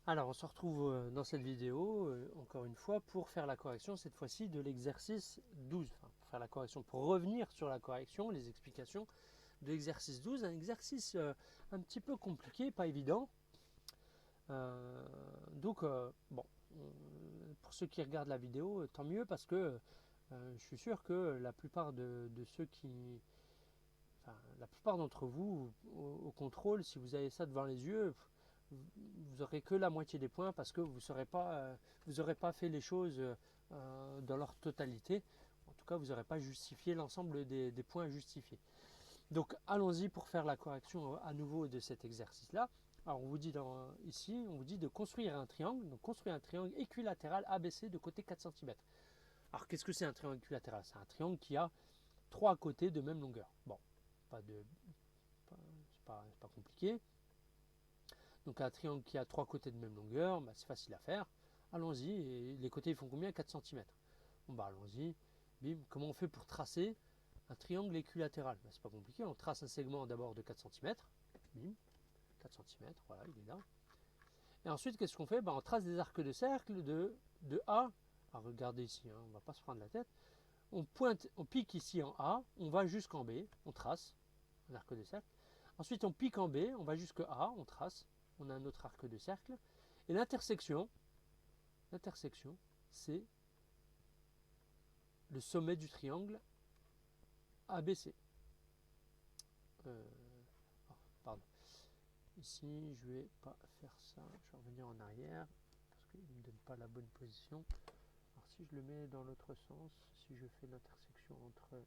Alors, on se retrouve dans cette vidéo, encore une fois, pour faire la correction, cette fois-ci, de l'exercice 12. Enfin, pour faire la correction, pour revenir sur la correction, les explications de l'exercice 12. Un exercice un petit peu compliqué, pas évident. Bon, pour ceux qui regardent la vidéo, tant mieux, parce que je suis sûr que la plupart de ceux qui... Enfin, la plupart d'entre vous, au contrôle, si vous avez ça devant les yeux, vous n'aurez que la moitié des points parce que vous n'aurez pas fait les choses dans leur totalité. En tout cas, vous n'aurez pas justifié l'ensemble des points justifiés. Donc, allons-y pour faire la correction à nouveau de cet exercice-là. Alors, on vous dit ici, on vous dit de construire un triangle. Donc, construire un triangle équilatéral ABC de côté 4 cm. Alors, qu'est-ce que c'est un triangle équilatéral? C'est un triangle qui a 3 côtés de même longueur. Bon, c'est pas compliqué. Donc un triangle qui a 3 côtés de même longueur, bah, c'est facile à faire. Allons-y, et les côtés ils font combien? 4 cm. Bon bah allons-y. Bim, comment on fait pour tracer un triangle équilatéral? Bah, c'est pas compliqué, on trace un segment d'abord de 4 cm. Bim, 4 cm, voilà, il est là. Et ensuite, qu'est-ce qu'on fait? Bah, on trace des arcs de cercle de A. Alors regardez ici, hein, on ne va pas se prendre la tête. On pique ici en A, on va jusqu'en B, on trace un arc de cercle. Ensuite, on pique en B, on va jusqu'à A, on trace, on a un autre arc de cercle. Et l'intersection, c'est le sommet du triangle ABC. Pardon. Ici, je ne vais pas faire ça. Je vais revenir en arrière parce qu'il ne me donne pas la bonne position. Alors, si je le mets dans l'autre sens, si je fais l'intersection entre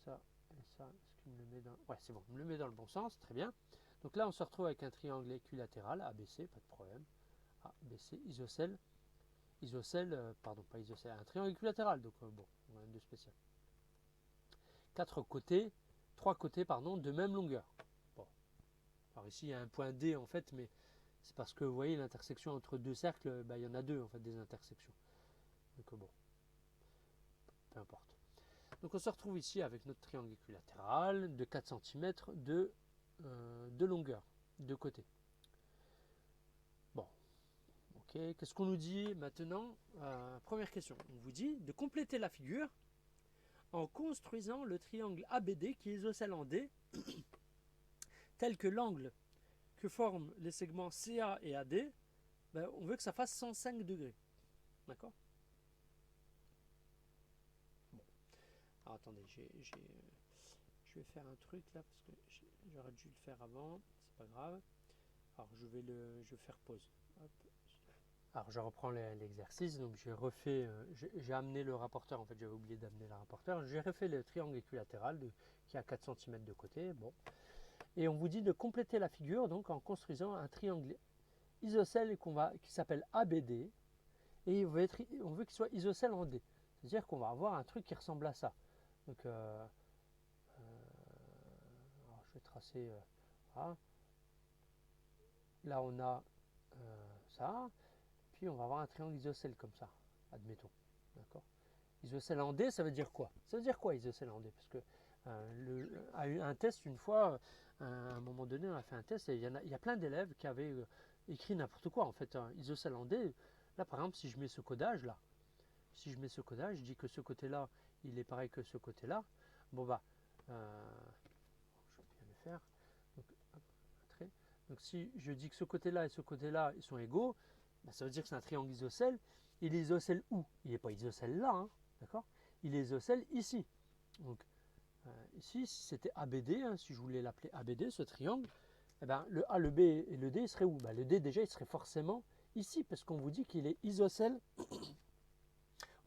ça et ça, est-ce qu'il me le met dans... Ouais, c'est bon, il me le met dans le bon sens, très bien. Donc là, on se retrouve avec un triangle équilatéral, ABC, pas de problème. ABC, isocèle, pardon, pas isocèle, un triangle équilatéral, donc bon, on a rien de spécial. 4 côtés, 3 côtés, pardon, de même longueur. Bon, alors ici, il y a un point D, en fait, mais c'est parce que, vous voyez, l'intersection entre deux cercles, bah, il y en a deux, en fait, des intersections. Donc bon, peu importe. Donc on se retrouve ici avec notre triangle équilatéral de 4 cm de longueur, de côté. Bon, ok, qu'est-ce qu'on nous dit maintenant? Première question, on vous dit de compléter la figure en construisant le triangle ABD qui est isocèle en D, tel que l'angle que forment les segments CA et AD, ben, on veut que ça fasse 105 degrés. D'accord? Bon. Alors attendez, je vais faire un truc là parce que j'aurais dû le faire avant, c'est pas grave. Alors je vais faire pause. Hop. Alors je reprends l'exercice, donc j'ai amené le rapporteur, en fait j'avais oublié d'amener le rapporteur, j'ai refait le triangle équilatéral qui a 4 cm de côté, bon. Et on vous dit de compléter la figure donc en construisant un triangle isocèle qui s'appelle ABD, et on veut qu'il soit isocèle en D. C'est-à-dire qu'on va avoir un truc qui ressemble à ça. Donc je vais tracer voilà. Là on a ça, puis on va avoir un triangle isocèle comme ça, admettons. D'accord? Isocèle en D, ça veut dire quoi? Ça veut dire quoi isocèle en D? Parce que à un test, une fois, à un moment donné, on a fait un test et il y a plein d'élèves qui avaient écrit n'importe quoi. En fait, isocèle en D, là par exemple, si je mets ce codage là, je dis que ce côté-là, il est pareil que ce côté-là. Bon bah, je vais bien le faire. Donc, hop, trait. Donc si je dis que ce côté-là et ce côté-là, ils sont égaux, bah, ça veut dire que c'est un triangle isocèle. Il est isocèle où? Il n'est pas isocèle là, hein, d'accord? Il est isocèle ici. Donc ici, si c'était ABD, hein, si je voulais l'appeler ABD, ce triangle, eh ben, le A, le B et le D, il serait où? Ben, le D déjà, il serait forcément ici, parce qu'on vous dit qu'il est isocèle.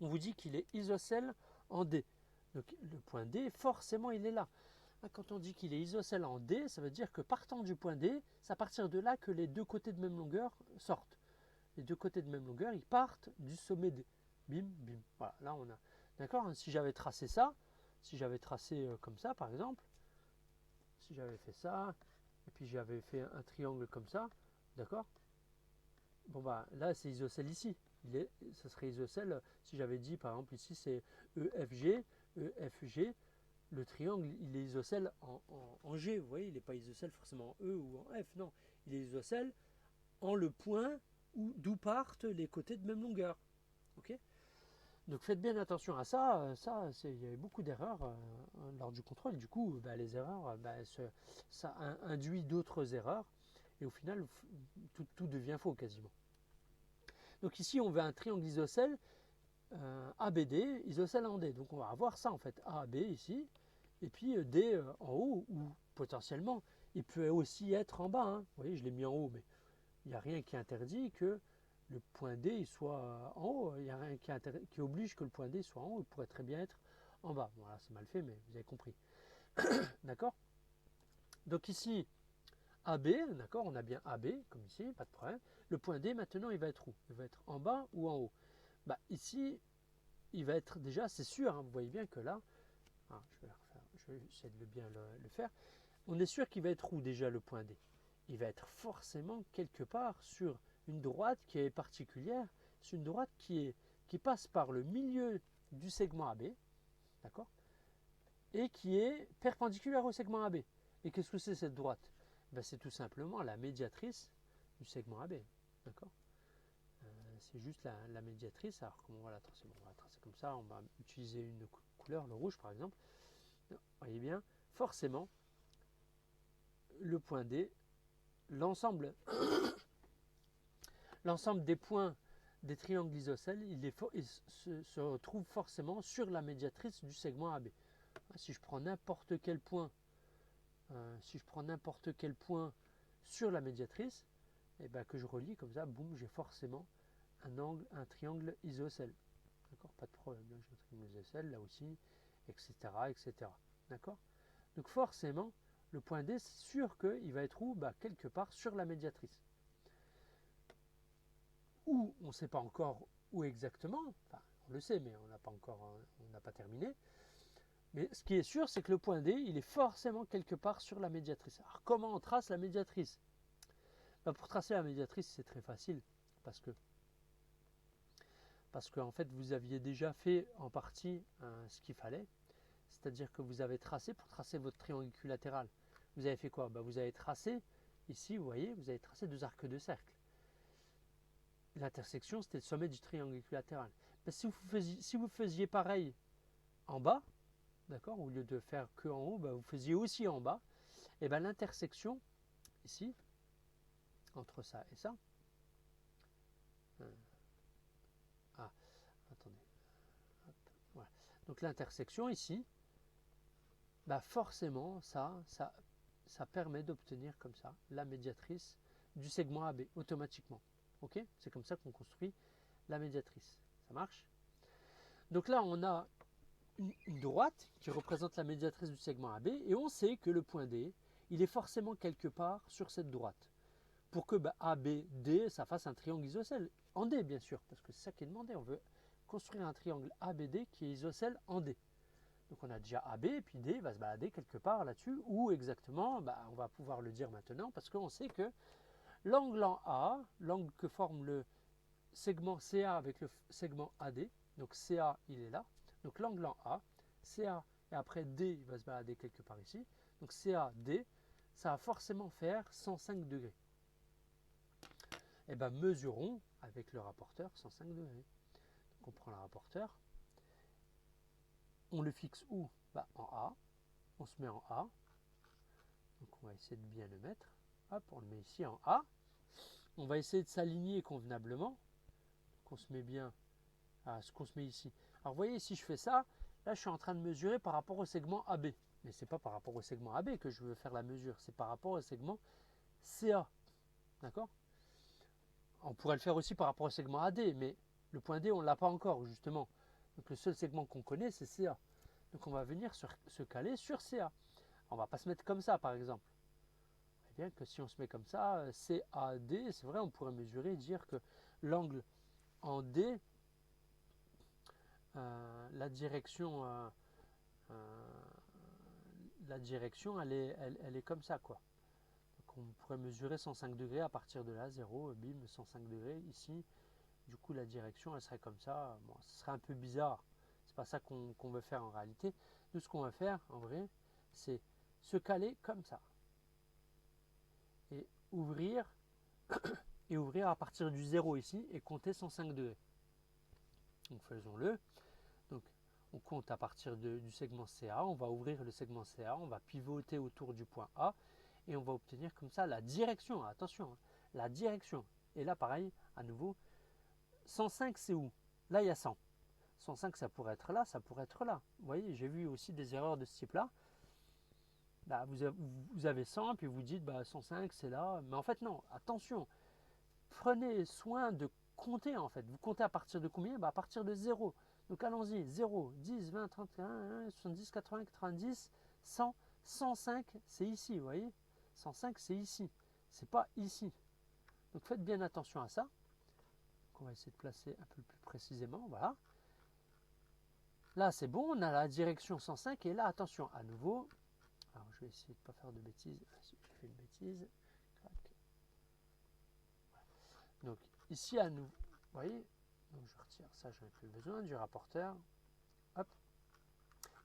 On vous dit qu'il est isocèle en D. Donc le point D, forcément, il est là. Quand on dit qu'il est isocèle en D, ça veut dire que partant du point D, c'est à partir de là que les deux côtés de même longueur sortent. Les deux côtés de même longueur, ils partent du sommet D. Bim, bim. Voilà, là on a. D'accord? Si j'avais tracé ça, si j'avais tracé comme ça, par exemple, si j'avais fait ça, et puis j'avais fait un triangle comme ça, d'accord? Bon bah là c'est isocèle ici. Ça serait isocèle si j'avais dit par exemple ici c'est EFG, EFG, le triangle il est isocèle en G, vous voyez, il n'est pas isocèle forcément en E ou en F, non, il est isocèle en le point d'où partent les côtés de même longueur. Ok. Donc faites bien attention à ça. Il y avait beaucoup d'erreurs lors du contrôle. Du coup, les erreurs, ça induit d'autres erreurs. Et au final, tout devient faux quasiment. Donc ici, on veut un triangle isocèle ABD, isocèle en D. Donc on va avoir ça en fait, AB ici, et puis D en haut, ou potentiellement, il peut aussi être en bas. Hein. Vous voyez, je l'ai mis en haut, mais il n'y a rien qui interdit que le point D il soit en haut. Il n'y a rien qui oblige que le point D soit en haut. Il pourrait très bien être en bas. Voilà, c'est mal fait, mais vous avez compris. D'accord. Donc ici, AB, d'accord, on a bien AB, comme ici, pas de problème. Le point D, maintenant, il va être où? Il va être en bas ou en haut? Ici, il va être déjà, c'est sûr, hein, vous voyez bien que là, je vais essayer de bien le faire. On est sûr qu'il va être où déjà le point D? Il va être forcément quelque part sur une droite qui est particulière, c'est une droite qui passe par le milieu du segment AB, d'accord, et qui est perpendiculaire au segment AB. Et qu'est-ce que c'est cette droite? C'est tout simplement la médiatrice du segment AB, d'accord. C'est juste la médiatrice. Alors comment on va la tracer? On va la tracer comme ça, on va utiliser une couleur, le rouge par exemple. Vous voyez bien, forcément, le point D, l'ensemble des points des triangles isocèles, il se retrouve forcément sur la médiatrice du segment AB. Si je prends n'importe quel point, sur la médiatrice, et que je relie comme ça, boum, j'ai forcément un triangle isocèle. D'accord, pas de problème. Là, j'ai un triangle isocèle, là aussi, etc., etc. D'accord. Donc forcément, le point D, c'est sûr qu'il va être où? Quelque part sur la médiatrice. Où on ne sait pas encore où exactement. Enfin, on le sait, mais on n'a pas terminé. Mais ce qui est sûr, c'est que le point D, il est forcément quelque part sur la médiatrice. Alors comment on trace la médiatrice? Pour tracer la médiatrice, c'est très facile parce que en fait, vous aviez déjà fait en partie ce qu'il fallait. C'est-à-dire que vous avez tracé, pour tracer votre triangle équilatéral, vous avez fait quoi? Vous avez tracé, ici, vous voyez, vous avez tracé deux arcs de cercle. L'intersection, c'était le sommet du triangle équilatéral. Si vous faisiez pareil en bas, d'accord, au lieu de faire que en haut, vous faisiez aussi en bas, et l'intersection, ici, entre ça et ça, attendez, hop, voilà. Donc l'intersection ici, forcément, ça permet d'obtenir comme ça la médiatrice du segment AB automatiquement. Ok? C'est comme ça qu'on construit la médiatrice. Ça marche? Donc là, on a une droite qui représente la médiatrice du segment AB et on sait que le point D, il est forcément quelque part sur cette droite. Pour que ABD, ça fasse un triangle isocèle en D, bien sûr, parce que c'est ça qui est demandé. On veut construire un triangle ABD qui est isocèle en D. Donc on a déjà AB, et puis D va se balader quelque part là-dessus. Où exactement? On va pouvoir le dire maintenant, parce qu'on sait que l'angle en A, l'angle que forme le segment CA avec le segment AD, donc CA il est là, donc l'angle en A, CA, et après D il va se balader quelque part ici, donc CAD, ça va forcément faire 105 degrés. Et mesurons avec le rapporteur 105 degrés. Donc on prend le rapporteur, on le fixe où? En A, on se met en A, donc on va essayer de bien le mettre, hop, on le met ici en A, on va essayer de s'aligner convenablement, donc on se met bien à ce qu'on se met ici. Alors vous voyez, si je fais ça, là je suis en train de mesurer par rapport au segment AB, mais ce n'est pas par rapport au segment AB que je veux faire la mesure, c'est par rapport au segment CA, d'accord? On pourrait le faire aussi par rapport au segment AD, mais le point D on ne l'a pas encore justement, donc le seul segment qu'on connaît c'est CA, donc on va venir se caler sur CA. On ne va pas se mettre comme ça par exemple. Bien que si on se met comme ça, CAD, c'est vrai, on pourrait mesurer et dire que l'angle en D, la direction, elle est comme ça, quoi. Donc on pourrait mesurer 105 degrés à partir de là, 0, bim, 105 degrés. Ici, du coup, la direction, elle serait comme ça. Bon, ce serait un peu bizarre. C'est pas ça qu'on veut faire en réalité. Nous, ce qu'on va faire, en vrai, c'est se caler comme ça. Et ouvrir et ouvrir à partir du 0 ici et compter 105 degrés. Donc faisons-le. Donc on compte à partir du segment CA, on va ouvrir le segment CA, on va pivoter autour du point A et on va obtenir comme ça la direction. Attention, hein, la direction. Et là pareil, à nouveau, 105 c'est où? Là il y a 100. 105 ça pourrait être là, ça pourrait être là. Vous voyez, j'ai vu aussi des erreurs de ce type-là. Là, vous avez 100, puis vous dites 105 c'est là. Mais en fait non, attention. Prenez soin de compter en fait. Vous comptez à partir de combien? À partir de 0. Donc allons-y, 0, 10, 20, 30, 40, 70, 80, 90, 100, 105, c'est ici, vous voyez? 105, c'est ici, c'est pas ici. Donc faites bien attention à ça. Donc, on va essayer de placer un peu plus précisément, voilà. Là, c'est bon, on a la direction 105, et là, attention, à nouveau. Alors, je vais essayer de ne pas faire de bêtises. J'ai fait une bêtise. Donc, ici, à nous, vous voyez, donc je retire ça, je n'en ai plus besoin du rapporteur. Hop.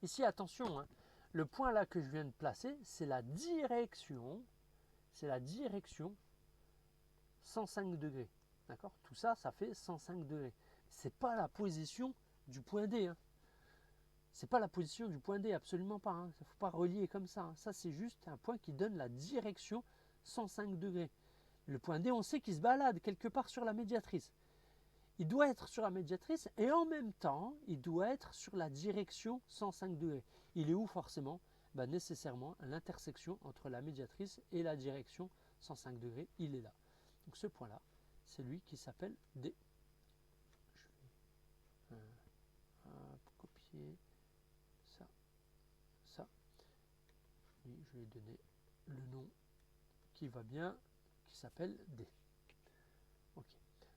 Ici, attention, hein, le point là que je viens de placer, c'est la direction 105 degrés. D'accord? Tout ça, ça fait 105 degrés. C'est pas la position du point D. Hein. C'est pas la position du point D, absolument pas. Hein. Il ne faut pas relier comme ça. Hein. Ça, c'est juste un point qui donne la direction 105 degrés. Le point D, on sait qu'il se balade quelque part sur la médiatrice. Il doit être sur la médiatrice et en même temps, il doit être sur la direction 105 degrés. Il est où forcément? Nécessairement à l'intersection entre la médiatrice et la direction 105 degrés, il est là. Donc ce point-là, c'est lui qui s'appelle D. Je vais copier ça, ça. Et je vais donner le nom qui va bien, qui s'appelle D. Ok.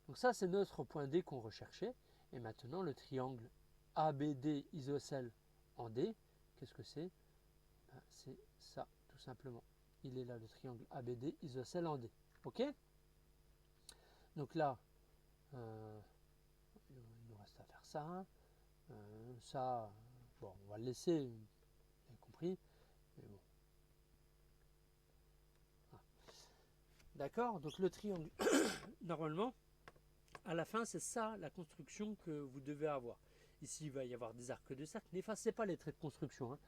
Donc ça, c'est notre point D qu'on recherchait. Et maintenant, le triangle ABD isocèle en D, qu'est-ce que c'est? C'est ça, tout simplement. Il est là, le triangle ABD isocèle en D. Ok? Donc là, il nous reste à faire ça. Ça, bon, on va le laisser, vous avez compris. Mais bon. Ah. D'accord? Donc le triangle, normalement, à la fin, c'est ça la construction que vous devez avoir. Ici, il va y avoir des arcs de cercle. N'effacez pas les traits de construction. Hein.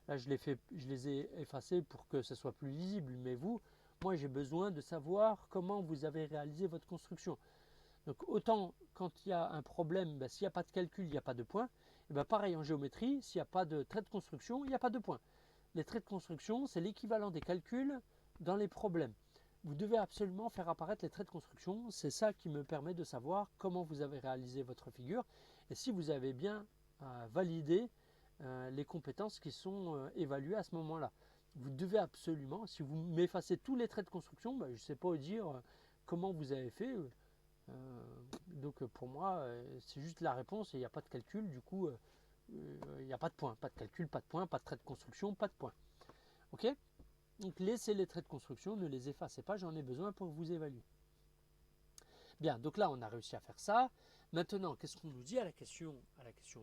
Là, je les ai effacés pour que ce soit plus lisible. Mais vous, moi, j'ai besoin de savoir comment vous avez réalisé votre construction. Donc, autant quand il y a un problème, s'il n'y a pas de calcul, il n'y a pas de point. Et pareil en géométrie, s'il n'y a pas de trait de construction, il n'y a pas de point. Les traits de construction, c'est l'équivalent des calculs dans les problèmes. Vous devez absolument faire apparaître les traits de construction. C'est ça qui me permet de savoir comment vous avez réalisé votre figure et si vous avez bien validé les compétences qui sont évaluées à ce moment-là. Vous devez absolument, si vous m'effacez tous les traits de construction, je ne sais pas dire comment vous avez fait. Donc pour moi, c'est juste la réponse et il n'y a pas de calcul. Du coup, il n'y a pas de point. Pas de calcul, pas de point, pas de trait de construction, pas de point. Ok ? Donc laissez les traits de construction, ne les effacez pas, j'en ai besoin pour vous évaluer. Bien, donc là on a réussi à faire ça. Maintenant, qu'est-ce qu'on nous dit à la question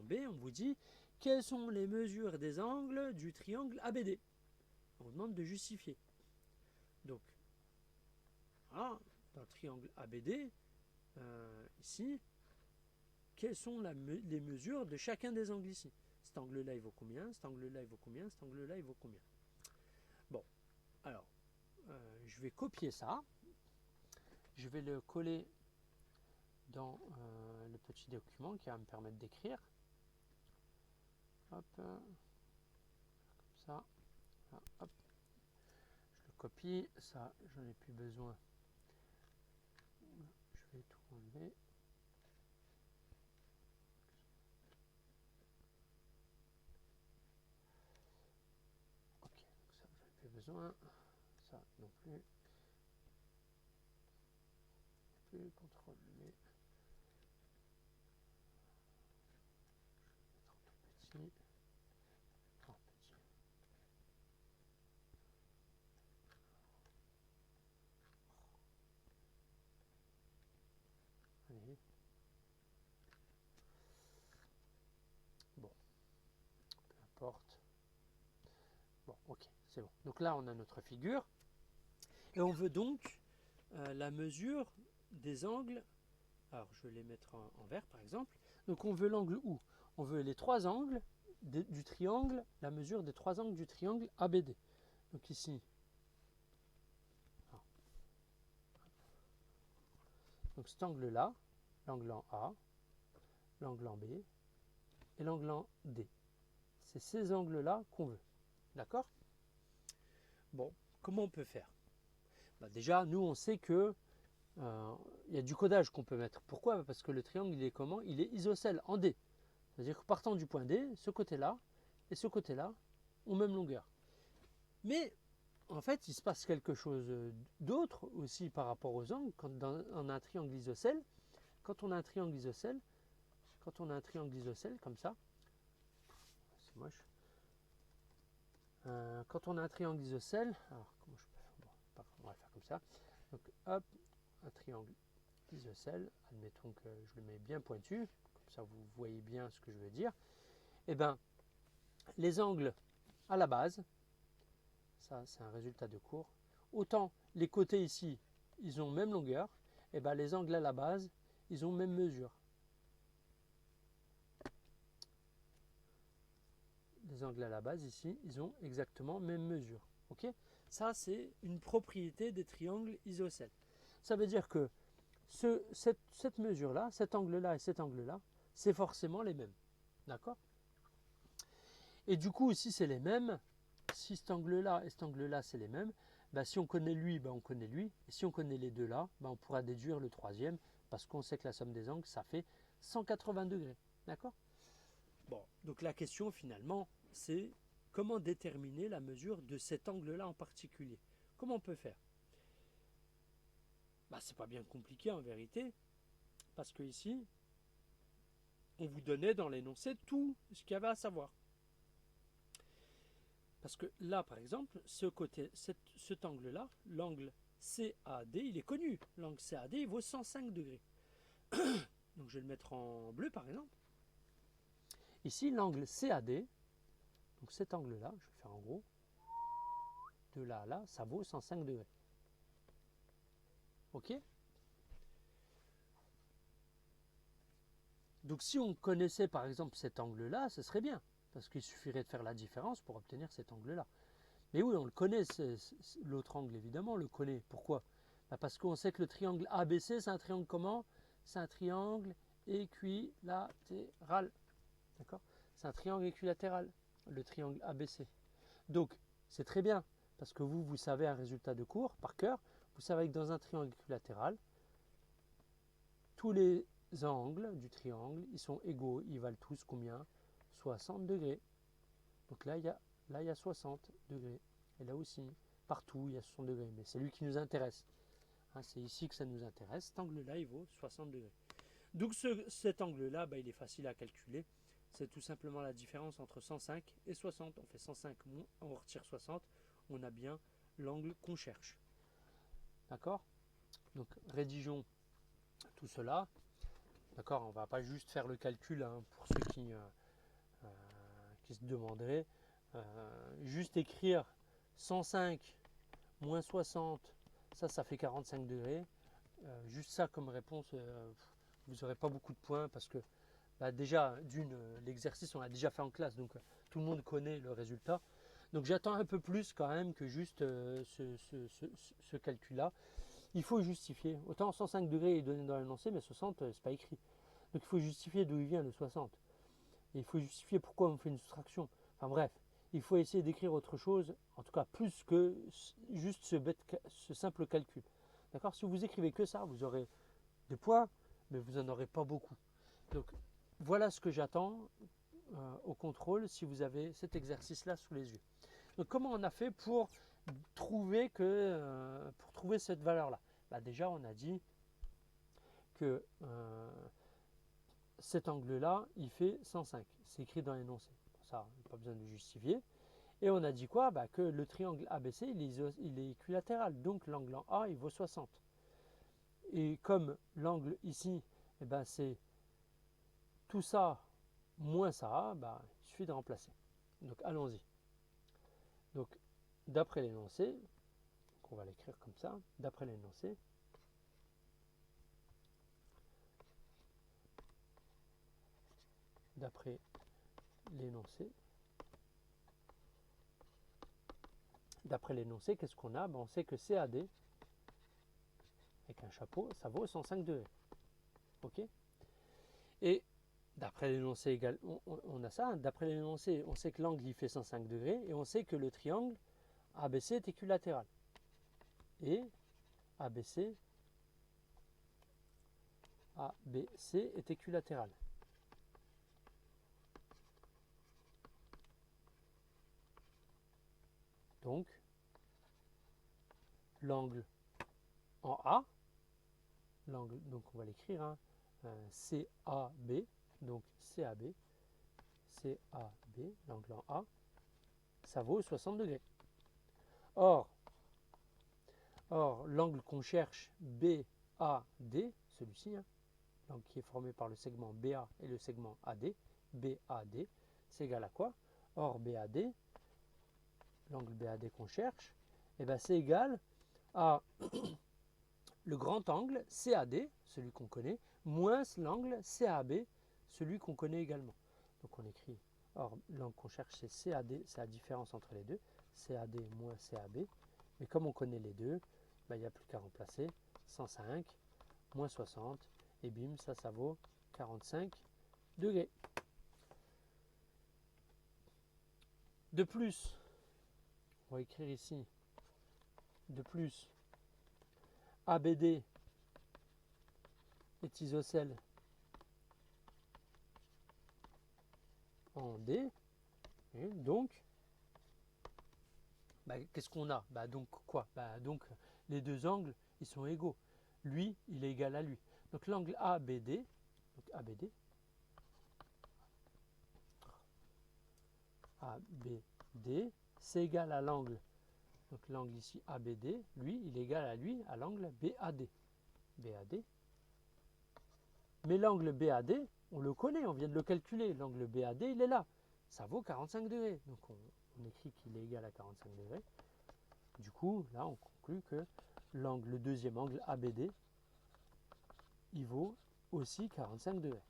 B? On vous dit quelles sont les mesures des angles du triangle ABD. On vous demande de justifier. Donc, voilà, dans le triangle ABD, ici, quelles sont les mesures de chacun des angles ici? Cet angle-là, il vaut combien? Cet angle-là, il vaut combien? Cet angle-là, il vaut combien? Bon, alors, je vais copier ça. Je vais le coller dans le petit document qui va me permettre d'écrire. Hop, comme ça. Là, hop. Je le copie. Ça, j'en ai plus besoin. Je vais tout enlever. Ok, donc ça, j'en ai plus besoin. Ça non plus. Plus contrôle V. Je vais mettre en tout petit. En petit. Allez. Bon, peu importe. Bon, ok, c'est bon. Donc là, on a notre figure. Et on veut donc la mesure des angles. Alors, je vais les mettre en vert, par exemple. Donc, on veut l'angle où? On veut les trois angles du triangle, la mesure des trois angles du triangle ABD. Donc, ici, donc cet angle-là, l'angle en A, l'angle en B et l'angle en D. C'est ces angles-là qu'on veut. D'accord? Bon, comment on peut faire? Déjà, nous, on sait que il y a du codage qu'on peut mettre. Pourquoi? Parce que le triangle, il est comment? Il est isocèle en D. C'est-à-dire que partant du point D, ce côté-là et ce côté-là ont même longueur. Mais en fait, il se passe quelque chose d'autre aussi par rapport aux angles. Quand on a un triangle isocèle, quand on a un triangle isocèle, comme ça, c'est moche. Quand on a un triangle isocèle, alors comment je peux faire? Bon, on va faire comme ça. Donc hop, un triangle isocèle, admettons que je le mets bien pointu, comme ça vous voyez bien ce que je veux dire. Et bien, les angles à la base, ça c'est un résultat de cours, autant les côtés ici, ils ont même longueur, et bien les angles à la base, ils ont même mesure. Les angles à la base ici, ils ont exactement même mesure. Ok? Ça, c'est une propriété des triangles isocèles. Ça veut dire que cette mesure-là, cet angle-là et cet angle-là, c'est forcément les mêmes. D'accord? Et du coup, si c'est les mêmes, si cet angle-là et cet angle-là, c'est les mêmes, si on connaît lui, on connaît lui. Et si on connaît les deux là, on pourra déduire le troisième, parce qu'on sait que la somme des angles, ça fait 180 degrés. D'accord? Bon, donc la question finalement, c'est comment déterminer la mesure de cet angle-là en particulier? Comment on peut faire? C'est pas bien compliqué en vérité, parce que ici, on vous donnait dans l'énoncé tout ce qu'il y avait à savoir. Parce que là, par exemple, cet angle-là, l'angle CAD, il est connu. L'angle CAD, il vaut 105 degrés. Donc je vais le mettre en bleu, par exemple. Ici, l'angle CAD, donc cet angle-là, je vais faire en gros, de là à là, ça vaut 105 degrés. Ok? Donc si on connaissait par exemple cet angle-là, ce serait bien, parce qu'il suffirait de faire la différence pour obtenir cet angle-là. Mais oui, on le connaît, l'autre angle évidemment, on le connaît. Pourquoi? Parce qu'on sait que le triangle ABC, c'est un triangle comment? C'est un triangle équilatéral. D'accord? C'est un triangle équilatéral, le triangle ABC. Donc, c'est très bien, parce que vous savez un résultat de cours par cœur. Vous savez que dans un triangle équilatéral, tous les angles du triangle, ils sont égaux, ils valent tous combien? 60 degrés. Donc là, il y a 60 degrés. Et là aussi, partout, il y a 60 degrés. Mais c'est lui qui nous intéresse. C'est ici que ça nous intéresse. Cet angle-là, il vaut 60 degrés. Donc cet angle-là, il est facile à calculer. C'est tout simplement la différence entre 105 et 60. On fait 105, on retire 60. On a bien l'angle qu'on cherche. D'accord? Donc rédigeons tout cela. D'accord? On ne va pas juste faire le calcul pour ceux qui se demanderaient. Juste écrire 105 moins 60, ça fait 45 degrés. Juste ça comme réponse, vous n'aurez pas beaucoup de points parce que déjà, l'exercice on l'a déjà fait en classe, donc tout le monde connaît le résultat. Donc j'attends un peu plus quand même que juste ce calcul-là. Il faut justifier. Autant 105 degrés est donné dans l'énoncé, mais 60, c'est pas écrit. Donc il faut justifier d'où il vient le 60. Et il faut justifier pourquoi on fait une soustraction. Enfin bref, il faut essayer d'écrire autre chose, en tout cas plus que juste ce simple calcul. D'accord? Si vous écrivez que ça, vous aurez des points, mais vous n'en aurez pas beaucoup. Donc voilà ce que j'attends au contrôle si vous avez cet exercice-là sous les yeux. Donc comment on a fait pour trouver cette valeur-là? Déjà, on a dit que cet angle-là, il fait 105. C'est écrit dans l'énoncé. Ça, pas besoin de justifier. Et on a dit quoi? Que le triangle ABC, il est équilatéral. Donc l'angle en A, il vaut 60. Et comme l'angle ici, c'est tout ça moins ça, il suffit de remplacer. Donc allons-y. Donc d'après l'énoncé, on va l'écrire comme ça, d'après l'énoncé, d'après l'énoncé. D'après l'énoncé, qu'est-ce qu'on a? On sait que CAD, avec un chapeau, ça vaut 105 degrés. Ok? Et d'après l'énoncé égal, on a ça. D'après l'énoncé, on sait que l'angle il fait 105 degrés et on sait que le triangle ABC est équilatéral. Et ABC est équilatéral. Donc, l'angle en A, l'angle, donc on va l'écrire, hein, CAB, donc CAB, l'angle en A, ça vaut 60 degrés. Or l'angle qu'on cherche, BAD, celui-ci, hein, l'angle qui est formé par le segment BA et le segment AD, BAD, c'est égal à quoi? Or BAD, l'angle BAD qu'on cherche, eh ben, c'est égal à le grand angle CAD, celui qu'on connaît, moins l'angle CAB, celui qu'on connaît également. Donc on écrit, or l'angle qu'on cherche c'est CAD, c'est la différence entre les deux, CAD moins CAB, mais comme on connaît les deux, ben, il n'y a plus qu'à remplacer 105 moins 60, et bim, ça vaut 45 degrés. De plus, on va écrire ici, de plus, ABD est isocèle en D, et donc, qu'est-ce qu'on a? Donc quoi? Donc les deux angles, ils sont égaux. Lui, il est égal à lui. Donc l'angle ABD, c'est égal à l'angle. Donc l'angle ici ABD, lui, il est égal à lui, à l'angle BAD. Mais l'angle BAD, on le connaît, on vient de le calculer. L'angle BAD, il est là. Ça vaut 45 degrés. Donc on écrit qu'il est égal à 45 degrés. Du coup, là, on conclut que le deuxième angle ABD, il vaut aussi 45 degrés.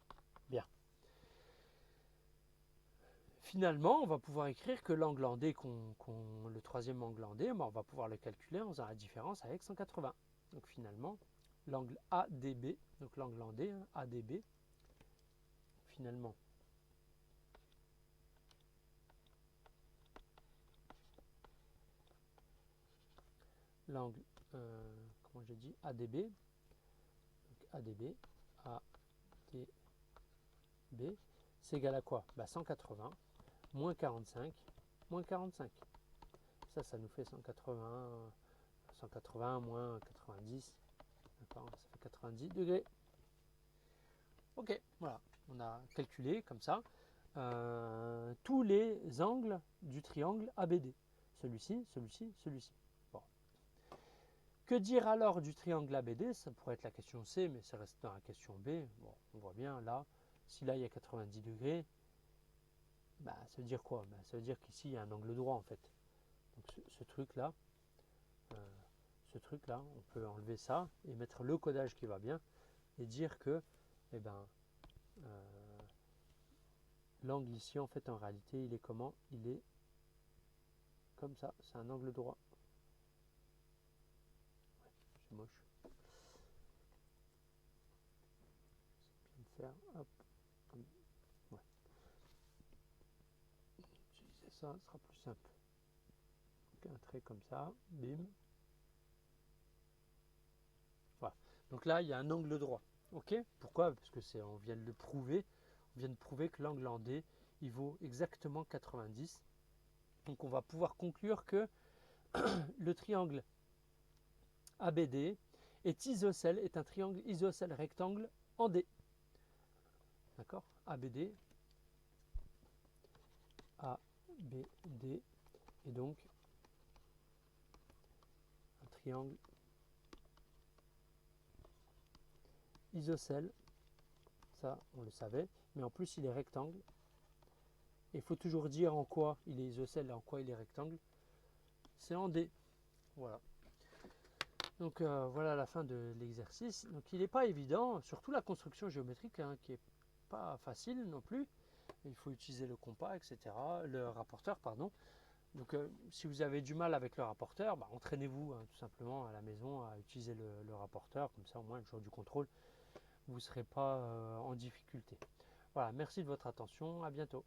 Bien. Finalement, on va pouvoir écrire que l'angle en D, le troisième angle en D, on va pouvoir le calculer en faisant la différence avec 180. Donc finalement, l'angle ADB, donc l'angle en D, hein, ADB, finalement, l'angle, comment j'ai dit, ADB, donc ADB, c'est égal à quoi? 180 moins 45 moins 45. Ça nous fait 180 moins 90. D'accord, ça fait 90 degrés. Ok, voilà, on a calculé comme ça tous les angles du triangle ABD. Celui-ci, celui-ci, celui-ci. Bon. Que dire alors du triangle ABD? Ça pourrait être la question C, mais ça reste dans la question B. Bon, on voit bien là, si là il y a 90 degrés, ça veut dire quoi? Ça veut dire qu'ici il y a un angle droit en fait. Donc ce truc-là, on peut enlever ça et mettre le codage qui va bien et dire que l'angle ici en fait en réalité il est comment? Il est comme ça, c'est un angle droit. Ouais, c'est moche. Je vais bien le faire, hop. Ouais. Utiliser ça sera plus simple. Donc un trait comme ça, bim. Voilà. Donc là il y a un angle droit. Ok? Pourquoi? Parce que on vient de le prouver. On vient de prouver que l'angle en D il vaut exactement 90. Donc on va pouvoir conclure que le triangle ABD est un triangle isocèle rectangle en D. D'accord? ABD est donc un triangle isocèle. Ça, on le savait. Mais en plus, il est rectangle. Il faut toujours dire en quoi il est isocèle et en quoi il est rectangle. C'est en D. Voilà. Donc voilà la fin de l'exercice. Donc il n'est pas évident, surtout la construction géométrique, hein, qui n'est pas facile non plus. il faut utiliser le compas, etc., le rapporteur, pardon. Donc si vous avez du mal avec le rapporteur, entraînez-vous tout simplement à la maison à utiliser le rapporteur, comme ça au moins le jour du contrôle, vous ne serez pas en difficulté. Voilà, merci de votre attention, à bientôt.